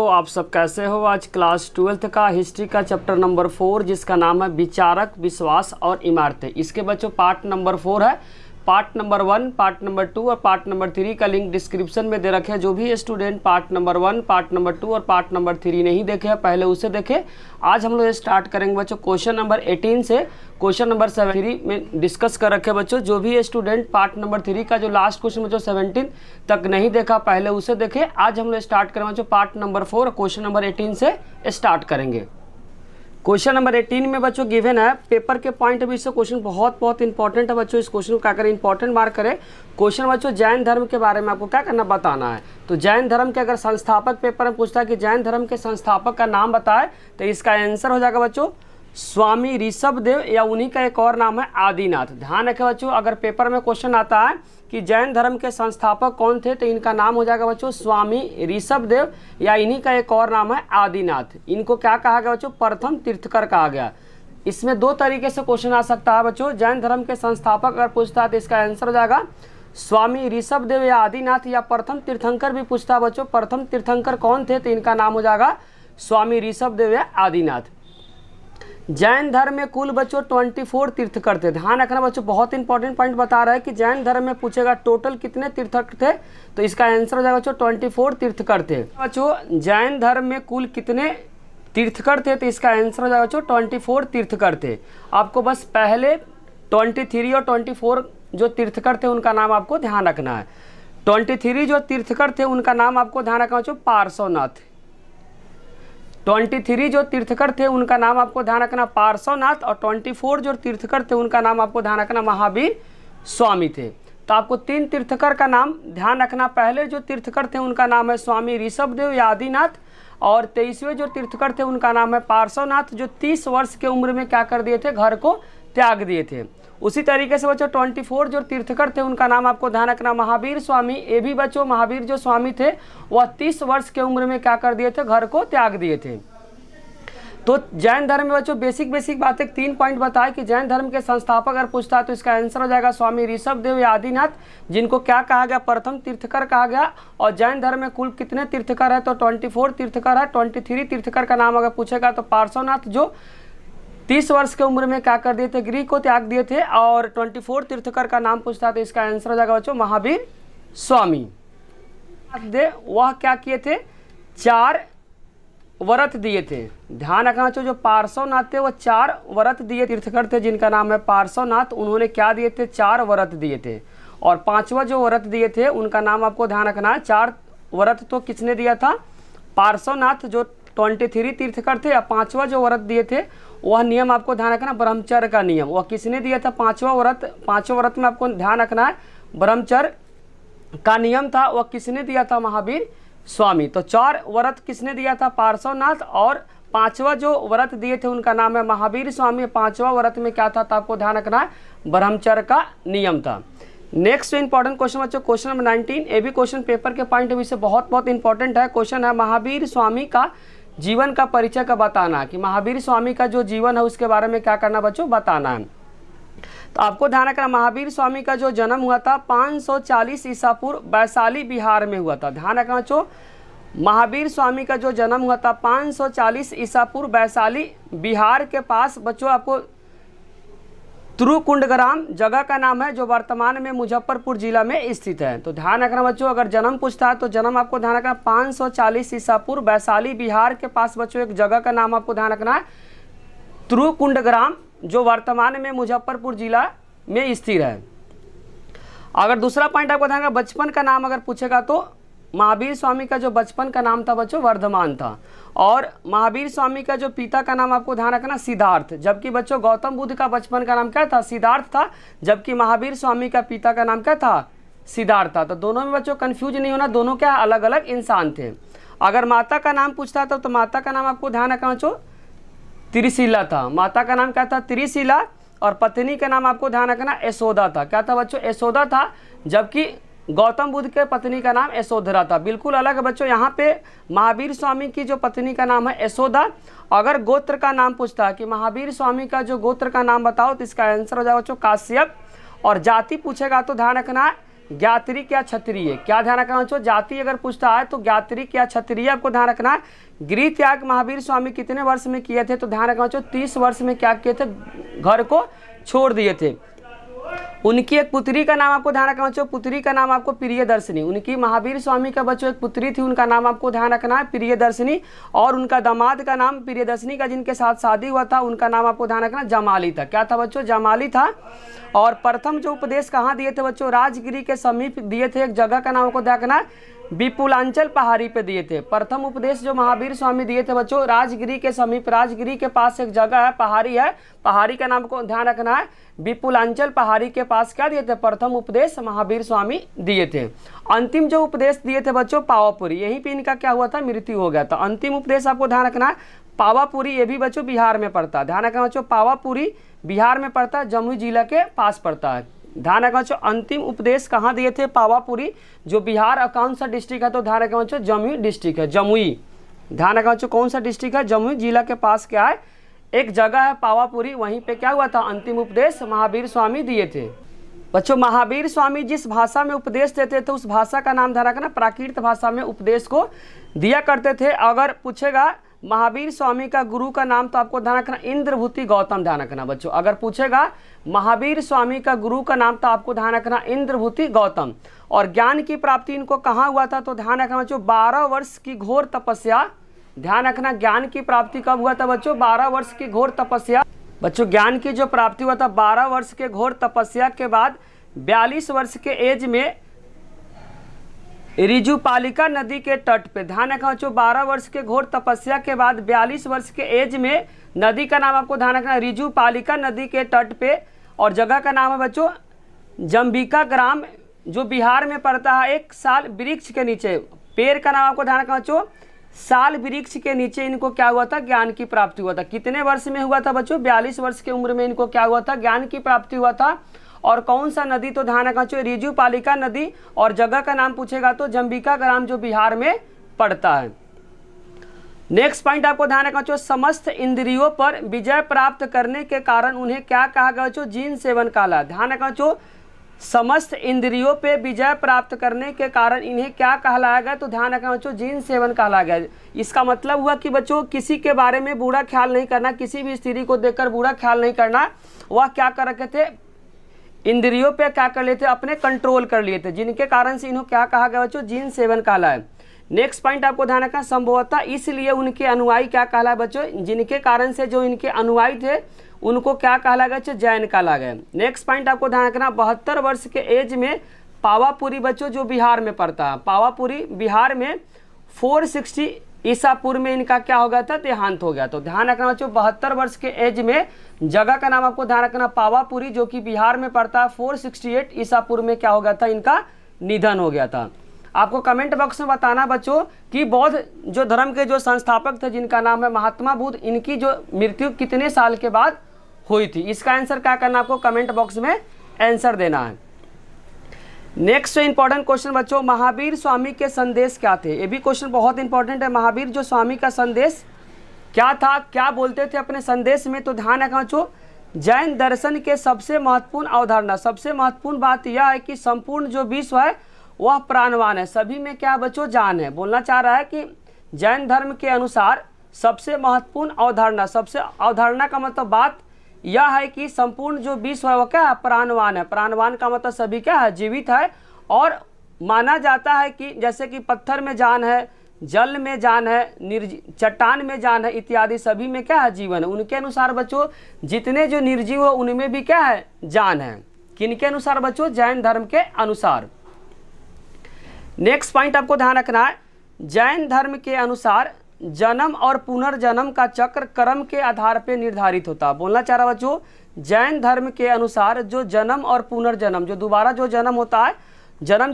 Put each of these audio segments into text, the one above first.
आप सब कैसे हो। आज क्लास 12th का हिस्ट्री का चैप्टर नंबर 4 जिसका नाम है विचारक, विश्वास और इमारतें। इसके बच्चों पार्ट नंबर 4 है। पार्ट नंबर 1, पार्ट नंबर 2 और पार्ट नंबर 3 का लिंक डिस्क्रिप्शन में दे रखे हैं। जो भी student part number 1, part number 2 और पार्ट नंबर 3 नहीं देखे हैं पहले उसे देखें। आज हम लोग स्टार्ट करेंगे बच्चों क्वेश्चन नंबर 18 से क्वेश्चन नंबर 7 में डिस्कस कर रखे बच्चों। जो भी स्टूडेंट पार्ट नंबर 3 का जो लास्ट क्वेश्चन बच्चों 17 तक नहीं देखा पहले उसे देखें। आज हम लोग स्टार्ट करेंगे बच्चों पार्ट नंबर 4 क्वेश्चन नंबर 18 से स्टार्ट करेंगे। क्वेश्चन नंबर 18 में बच्चों गिवन है पेपर के पॉइंट ऑफ व्यू से क्वेश्चन बहुत इंपॉर्टेंट है बच्चों। इस क्वेश्चन को क्या करें, इंपॉर्टेंट मार्क करें। क्वेश्चन बच्चों जैन धर्म के बारे में आपको क्या करना बताना है। तो जैन धर्म के अगर संस्थापक पेपर में पूछता है कि जैन धर्म के संस्थापक का नाम बताए तो इसका आंसर हो जाएगा बच्चों स्वामी ऋषभदेव या उन्हीं का एक और नाम है आदिनाथ। ध्यान रखें बच्चों, अगर पेपर में क्वेश्चन आता है कि जैन धर्म के संस्थापक कौन थे तो इनका नाम हो जाएगा बच्चों स्वामी ऋषभदेव या इन्हीं का एक और नाम है आदिनाथ। इनको क्या कहा गया बच्चों, प्रथम तीर्थकर कहा गया। इसमें दो तरीके से क्वेश्चन आ सकता है बच्चों। जैन धर्म के संस्थापक अगर पूछता है तो इसका आंसर हो जाएगा स्वामी ऋषभदेव या आदिनाथ, या प्रथम तीर्थंकर भी पूछता है बच्चों प्रथम तीर्थंकर कौन थे तो इनका नाम हो जाएगा स्वामी ऋषभदेव या आदिनाथ। जैन धर्म में कुल बच्चों 24 तीर्थकर थे। ध्यान रखना बच्चों, बहुत इंपॉर्टेंट पॉइंट बता रहा है कि जैन धर्म में पूछेगा टोटल कितने तीर्थकर थे तो इसका आंसर हो जाएगा बच्चों 24 तीर्थकर थे। बच्चों जैन धर्म में कुल कितने तीर्थकर थे तो इसका आंसर हो जाएगा बच्चों 24 तीर्थकर थे। आपको बस पहले 23 और 24 जो तीर्थकर थे उनका नाम आपको ध्यान रखना है। 23 जो तीर्थकर थे उनका नाम आपको ध्यान रखना बच्चों पार्श्वनाथ। 23 जो तीर्थकर थे उनका नाम आपको ध्यान रखना पार्श्वनाथ, और 24 जो तीर्थकर थे उनका नाम आपको ध्यान रखना महावीर स्वामी थे। तो आपको 3 तीर्थकर का नाम ध्यान रखना। पहले जो तीर्थकर थे उनका नाम है स्वामी ऋषभदेव या आदिनाथ, और 23वें जो तीर्थकर थे उनका नाम है पार्श्वनाथ, जो 30 वर्ष के उम्र में क्या कर दिए थे, घर को त्याग दिए थे। उसी तरीके से बच्चों 24 जो तीर्थकर थे उनका नाम आपको ध्यान रखना महावीर स्वामी। ये भी बच्चों महावीर जो स्वामी थे वह 30 वर्ष के उम्र में क्या कर दिए थे, घर को त्याग दिए थे। तो जैन धर्म में बच्चों बेसिक बातें 3 पॉइंट बताए कि जैन धर्म के संस्थापक अगर पूछता है तो इसका आंसर हो जाएगा स्वामी ऋषभदेव या आदिनाथ, जिनको क्या कहा गया, प्रथम तीर्थकर कहा गया। और जैन धर्म में कुल कितने तीर्थकर है तो 24 तीर्थकर है। 23 तीर्थकर का नाम अगर पूछेगा तो पार्श्वनाथ जो 30 वर्ष के उम्र में क्या कर दिए थे, गृह को त्याग दिए थे। और 24 तीर्थकर का नाम पूछता है तो इसका आंसर हो जाएगा बच्चों महावीर स्वामी। वह क्या किए थे, 4 व्रत दिए थे। ध्यान रखना बच्चों, जो पार्श्वनाथ थे वो 4 व्रत दिए तीर्थकर थे जिनका नाम है पार्श्वनाथ। उन्होंने क्या दिए थे, 4 व्रत दिए थे। और 5वां जो व्रत दिए थे उनका नाम आपको ध्यान रखना है। 4 व्रत तो किसने दिया था, पार्श्वनाथ जो 23 तीर्थकर थे। या 5वां जो व्रत दिए थे वह नियम आपको ध्यान रखना ब्रह्मचर्य का नियम, वह किसने दिया था, 5वां व्रत। 5वें व्रत में आपको ध्यान रखना है ब्रह्मचर्य का नियम था, वह किसने दिया था, महावीर स्वामी। तो 4 व्रत किसने दिया था, पार्श्वनाथ। और 5वां जो व्रत दिए थे उनका नाम है महावीर स्वामी। 5वां व्रत में क्या था तो आपको ध्यान रखना है ब्रह्मचर्य का नियम था। नेक्स्ट इंपॉर्टेंट क्वेश्चन बच्चों क्वेश्चन नंबर 19। ये भी क्वेश्चन पेपर के पॉइंट ऑफ व्यू से बहुत इंपॉर्टेंट है। क्वेश्चन है महावीर स्वामी का जीवन का परिचय का बताना, कि महावीर स्वामी का जो जीवन है उसके बारे में क्या करना बच्चों, बताना है। तो आपको ध्यान रखना महावीर स्वामी का जो जन्म हुआ था 540 ईसा पूर्व वैशाली बिहार में हुआ था। ध्यान रखना बच्चों, महावीर स्वामी का जो जन्म हुआ था 540 ईसा पूर्व वैशाली बिहार के पास बच्चों आपको त्रिकुंडग्राम जगह का नाम है, जो वर्तमान में मुजफ्फरपुर जिला में स्थित है। तो ध्यान रखना बच्चों, अगर जन्म पूछता है तो जन्म आपको ध्यान रखना 540 ईसा पूर्व वैशाली बिहार के पास बच्चों एक जगह का नाम आपको ध्यान रखना है त्रिकुंडग्राम, जो वर्तमान में मुजफ्फरपुर जिला में स्थित है। अगर दूसरा पॉइंट आपको ध्यान रखना, बचपन का नाम अगर पूछेगा तो महावीर स्वामी का जो बचपन का नाम था बच्चों वर्धमान था। और महावीर स्वामी का जो पिता का नाम आपको ध्यान रखना सिद्धार्थ, जबकि बच्चों गौतम बुद्ध का बचपन का नाम क्या था, सिद्धार्थ था, जबकि महावीर स्वामी का पिता का नाम क्या था, सिद्धार्थ था। तो दोनों में बच्चों कंफ्यूज नहीं होना, दोनों क्या अलग अलग इंसान थे। अगर माता का नाम पूछता था तो माता का नाम आपको ध्यान रखना बच्चों त्रिशिला था। माता का नाम क्या था, त्रिशिला। और पत्नी का नाम आपको ध्यान रखना यशोदा था। क्या था बच्चों, यशोदा था, जबकि गौतम बुद्ध के पत्नी का नाम यशोधरा था। बिल्कुल अलग है बच्चों। यहाँ पे महावीर स्वामी की जो पत्नी का नाम है यशोदा। अगर गोत्र का नाम पूछता है कि महावीर स्वामी का जो गोत्र का नाम बताओ तो इसका आंसर हो जाएगा बच्चों काश्यप। और जाति पूछेगा तो ध्यान रखना ज्ञात्रिक या क्षत्रिय। क्या ध्यान रखना बच्चों, जाति अगर पूछता है तो ज्ञात्रिक या क्षत्रिय आपको ध्यान रखना है। गृह त्याग महावीर स्वामी कितने वर्ष में किए थे, तो ध्यान रखना बच्चों 30 वर्ष में क्या किए थे, घर को छोड़ दिए थे। उनकी एक पुत्री का नाम आपको ध्यान रखना बच्चों, पुत्री का नाम आपको प्रियदर्शिनी। उनकी महावीर स्वामी का बच्चों एक पुत्री थी, उनका नाम आपको ध्यान रखना है प्रियदर्शिनी। और उनका दामाद का नाम प्रियदर्शिनी का जिनके साथ शादी हुआ था उनका नाम आपको ध्यान रखना जमाली था। क्या था बच्चों, जमाली था। और प्रथम जो उपदेश कहाँ दिए थे बच्चों, राजगिरी के समीप दिए थे। एक जगह का नाम आपको ध्यान रखना विपुलांचल पहाड़ी पे दिए थे। प्रथम उपदेश जो महावीर स्वामी दिए थे बच्चों राजगिरी के समीप, राजगिरी के पास एक जगह है, पहाड़ी है, पहाड़ी का नाम को ध्यान रखना है विपुलांचल पहाड़ी के पास क्या दिए थे, प्रथम उपदेश महावीर स्वामी दिए थे। अंतिम जो उपदेश दिए थे बच्चों पावापुरी, यहीं पे इनका क्या हुआ था, मृत्यु हो गया था। अंतिम उपदेश आपको ध्यान रखना है पावापुरी, ये भी बच्चों बिहार में पड़ता है। ध्यान रखना बच्चों पावापुरी बिहार में पड़ता है, जमुई जिला के पास पड़ता है। ध्यान रखना बच्चों अंतिम उपदेश कहाँ दिए थे, पावापुरी, जो बिहार कौन सा डिस्ट्रिक्ट है, तो ध्यान रखना बच्चों जमुई डिस्ट्रिक्ट है, जमुई। ध्यान रखना बच्चों कौन सा डिस्ट्रिक्ट है, जमुई जिला के पास क्या है, एक जगह है पावापुरी, वहीं पे क्या हुआ था, अंतिम उपदेश महावीर स्वामी दिए थे। बच्चों महावीर स्वामी जिस भाषा में उपदेश देते थे उस भाषा का नाम ध्यान रखना, प्राकृत भाषा में उपदेश को दिया करते थे। अगर पूछेगा महावीर स्वामी का गुरु का नाम, तो आपको ध्यान रखना इंद्रभूति गौतम, ध्यान रखना बच्चों। अगर पूछेगा महावीर स्वामी का गुरु का नाम, तो आपको ध्यान रखना इंद्रभूति गौतम। और ज्ञान की प्राप्ति इनको कहाँ हुआ था, तो ध्यान रखना बच्चों 12 वर्ष की घोर तपस्या। ध्यान रखना ज्ञान की प्राप्ति कब हुआ था बच्चों, 12 वर्ष की घोर तपस्या। बच्चों ज्ञान की जो प्राप्ति हुआ था 12 वर्ष के घोर तपस्या के बाद 42 वर्ष के एज में रिजुपालिका नदी के तट पे। ध्यान रखना बच्चों 12 वर्ष के घोर तपस्या के बाद 42 वर्ष के एज में नदी का नाम आपको ध्यान रखना रिजुपालिका नदी के तट पे, और जगह का नाम है बच्चों जम्बिका ग्राम, जो बिहार में पड़ता है। एक साल वृक्ष के नीचे, पेड़ का नाम आपको ध्यान रखना बच्चों साल वृक्ष के नीचे इनको क्या हुआ था, ज्ञान की प्राप्ति हुआ था। कितने वर्ष में हुआ था बच्चों, 42 वर्ष की उम्र में इनको क्या हुआ था, ज्ञान की प्राप्ति हुआ था। और कौन सा नदी, तो ध्यान रखना चाहिए रिजुपालिका नदी, और जगह का नाम पूछेगा तो जम्बिका ग्राम, जो बिहार में पड़ता है। नेक्स्ट पॉइंट आपको ध्यान रखना चाहिए, समस्त इंद्रियों पर विजय प्राप्त करने के कारण उन्हें क्या कहा गया बच्चों, जीन सेवन काला। ध्यान रखना चाहिए समस्त इंद्रियों पे विजय प्राप्त करने के कारण इन्हें क्या कहलाया गया, तो ध्यान रखना बच्चों जीन सेवन कहलाया गया। इसका मतलब हुआ कि बच्चों किसी के बारे में बुरा ख्याल नहीं करना, किसी भी स्त्री को देखकर बुरा ख्याल नहीं करना। वह क्या कर रखे थे, इंद्रियों पे क्या कर लिए थे, अपने कंट्रोल कर लिए थे, जिनके कारण से इन्हें क्या कहा गया बच्चों, जीन सेवन कहला है। नेक्स्ट पॉइंट आपको ध्यान रखना, संभवतः इसलिए उनके अनुयायी क्या कहला है बच्चों, जिनके कारण से जो इनके अनुयायी थे उनको क्या कहला गया, जैन कहला गया। नेक्स्ट पॉइंट आपको ध्यान रखना, 72 वर्ष के एज में पावापुरी बच्चों जो बिहार में पड़ता है, पावापुरी बिहार में 460 ईसा पूर्व में इनका क्या हो गया था, देहांत हो गया। तो ध्यान रखना बच्चों 72 वर्ष के एज में, जगह का नाम आपको ध्यान रखना पावापुरी, जो कि बिहार में पड़ता है, 468 ईसा पूर्व में क्या हो गया था, इनका निधन हो गया था। आपको कमेंट बॉक्स में बताना बच्चों कि बौद्ध जो धर्म के जो संस्थापक थे जिनका नाम है महात्मा बुद्ध, इनकी जो मृत्यु कितने साल के बाद हुई थी। इसका आंसर क्या करना, आपको कमेंट बॉक्स में आंसर देना है। नेक्स्ट इंपॉर्टेंट क्वेश्चन बच्चों, महावीर स्वामी के संदेश क्या थे। ये भी क्वेश्चन बहुत इंपॉर्टेंट है। महावीर जो स्वामी का संदेश क्या था, क्या बोलते थे अपने संदेश में, तो ध्यान रखना बच्चों जैन दर्शन के सबसे महत्वपूर्ण अवधारणा, सबसे महत्वपूर्ण बात यह है कि संपूर्ण जो विश्व है वह प्राणवान है, सभी में क्या बच्चों जान है। बोलना चाह रहा है कि जैन धर्म के अनुसार सबसे महत्वपूर्ण अवधारणा, सबसे अवधारणा का मतलब बात यह है कि संपूर्ण जो विश्व है वह क्या है, प्राणवान है। प्राणवान का मतलब सभी क्या है, जीवित है। और माना जाता है कि जैसे कि पत्थर में जान है, जल में जान है, चट्टान में जान है, इत्यादि सभी में क्या है, जीवन है। उनके अनुसार बच्चों जितने जो निर्जीव हो उनमें भी क्या है, जान है। किनके अनुसार बच्चों, जैन धर्म के अनुसार। नेक्स्ट पॉइंट आपको ध्यान रखना है, जैन धर्म के अनुसार जन्म और पुनर्जन्म का चक्र कर्म के आधार पर निर्धारित होता है। बोलना चाह रहा बच्चों, जैन धर्म के अनुसार जो जन्म और पुनर्जन्म, जो दोबारा जो जन्म होता है, जन्म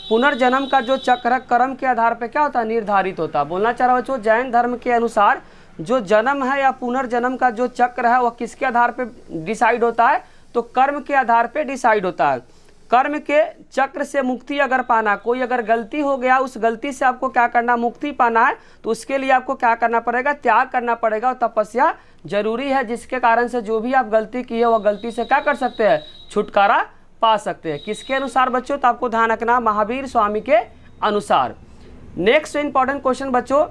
पुनर्जन्म का जो चक्र कर्म के आधार पर क्या होता है, निर्धारित होता है। बोलना चाह रहा बच्चों, जैन धर्म के अनुसार जो जन्म है या पुनर्जन्म का जो चक्र है वह किसके आधार पर डिसाइड होता है, तो कर्म के आधार पर डिसाइड होता है। कर्म के चक्र से मुक्ति अगर पाना, कोई अगर गलती हो गया, उस गलती से आपको क्या करना, मुक्ति पाना है, तो उसके लिए आपको क्या करना पड़ेगा, त्याग करना पड़ेगा और तपस्या जरूरी है, जिसके कारण से जो भी आप गलती की है वह गलती से क्या कर सकते हैं, छुटकारा पा सकते हैं। किसके अनुसार बच्चों? तो आपको ध्यान रखना महावीर स्वामी के अनुसार। नेक्स्ट इंपॉर्टेंट क्वेश्चन बच्चों,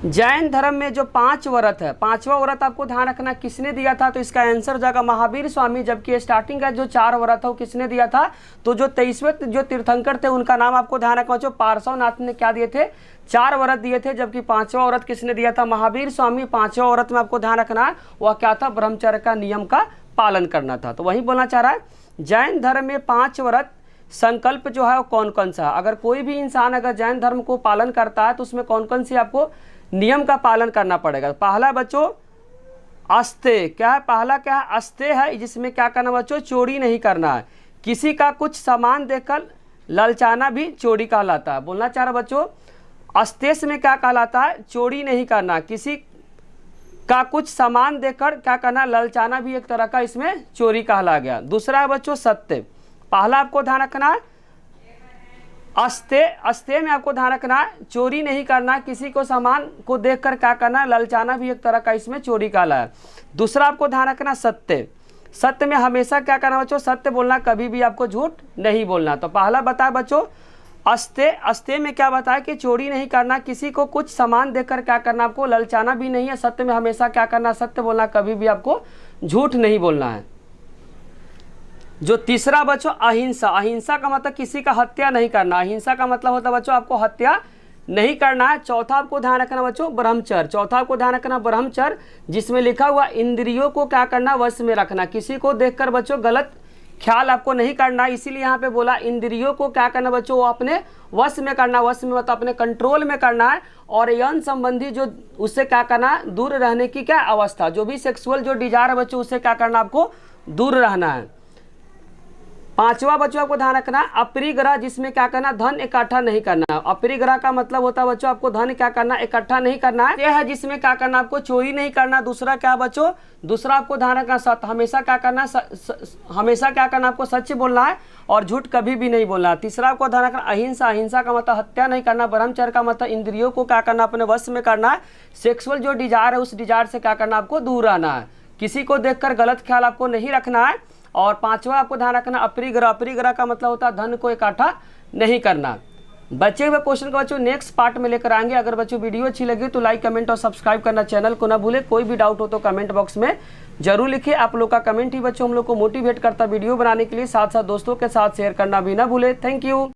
जैन धर्म में जो 5 व्रत है, 5वां व्रत आपको ध्यान रखना किसने दिया था? तो इसका आंसर हो जाएगा महावीर स्वामी। जबकि स्टार्टिंग का जो 4 व्रत है वो किसने दिया था? तो जो 23वें जो तीर्थंकर थे उनका नाम आपको ध्यान रखना बच्चों पार्श्वनाथ ने क्या दिए थे? 4 व्रत दिए थे। जबकि 5वां व्रत किसने दिया था? महावीर स्वामी। 5वां व्रत में आपको ध्यान रखना वह क्या था? ब्रह्मचर्य का नियम का पालन करना था। तो वही बोलना चाह रहा है जैन धर्म में 5 व्रत संकल्प जो है वो कौन कौन सा? अगर कोई भी इंसान अगर जैन धर्म को पालन करता है तो उसमें कौन कौन सी आपको नियम का पालन करना पड़ेगा? पहला बच्चों अस्ते, क्या है? पहला क्या है? अस्ते है, जिसमें क्या करना बच्चों? चोरी नहीं करना है। किसी का कुछ सामान देकर ललचाना भी चोरी कहलाता है। बोलना चाह रहा बच्चों अस्तेश में क्या कहलाता है? चोरी नहीं करना। किसी का कुछ सामान देकर क्या करना? ललचाना भी एक तरह का इसमें चोरी कहला गया। दूसरा है बच्चों सत्य। पहला आपको ध्यान रखना है अस्ते में आपको ध्यान रखना है चोरी नहीं करना। किसी को सामान को देखकर क्या करना? ललचाना भी एक तरह का इसमें चोरी कहला है। दूसरा आपको ध्यान रखना सत्य। सत्य में हमेशा क्या करना बच्चों? सत्य बोलना, कभी भी आपको झूठ नहीं बोलना। तो पहला बताया बच्चों अस्ते में क्या बताया कि चोरी नहीं करना। किसी को कुछ सामान देकर क्या करना? आपको ललचाना भी नहीं है। सत्य में हमेशा क्या करना? सत्य बोलना, कभी भी आपको झूठ नहीं बोलना है। जो तीसरा बच्चों अहिंसा। अहिंसा का मतलब किसी का हत्या नहीं करना। अहिंसा का मतलब होता है बच्चों आपको हत्या नहीं करना है। चौथा आपको ध्यान रखना बच्चों ब्रह्मचर्य। चौथा आपको ध्यान रखना ब्रह्मचर्य, जिसमें लिखा हुआ इंद्रियों को क्या करना? वश में रखना। किसी को देखकर बच्चों गलत ख्याल आपको नहीं करना। इसीलिए यहाँ पे बोला इंद्रियों को क्या करना बच्चों? वो अपने वश में करना। वश में मतलब अपने कंट्रोल में करना है। और यौन संबंधी जो उससे क्या करना? दूर रहने की क्या अवस्था, जो भी सेक्सुअल जो डिजायर है बच्चों उससे क्या करना? आपको दूर रहना है। 5वां बच्चों आपको ध्यान रखना अपरिग्रह, जिसमें क्या करना? धन इकट्ठा नहीं करना। अपरिग्रह का मतलब होता है बच्चों आपको धन क्या करना? इकट्ठा नहीं करना है। यह है जिसमें क्या करना? आपको चोरी नहीं करना। दूसरा क्या बच्चों? दूसरा आपको ध्यान रखना सत्य। हमेशा क्या करना? हमेशा क्या करना? आपको सच बोलना है और झूठ कभी भी नहीं बोलना है। तीसरा आपको ध्यान रखना अहिंसा। अहिंसा का मतलब हत्या नहीं करना। ब्रह्मचर्य का मतलब इंद्रियों को क्या करना? अपने वश में करना है। सेक्सुअल जो डिजायर है उस डिजायर से क्या करना? आपको दूर रहना है। किसी को देखकर गलत ख्याल आपको नहीं रखना है। और 5वां आपको ध्यान रखना अपरिग्रह। अपरिग्रह का मतलब होता है धन को इकट्ठा नहीं करना। बचे हुए क्वेश्चन को बच्चों नेक्स्ट पार्ट में लेकर आएंगे। अगर बच्चों वीडियो अच्छी लगी तो लाइक कमेंट और सब्सक्राइब करना चैनल को ना भूले। कोई भी डाउट हो तो कमेंट बॉक्स में जरूर लिखिए। आप लोग का कमेंट ही बच्चों हम लोग को मोटिवेट करता वीडियो बनाने के लिए। साथ साथ दोस्तों के साथ शेयर करना भी ना भूले। Thank you.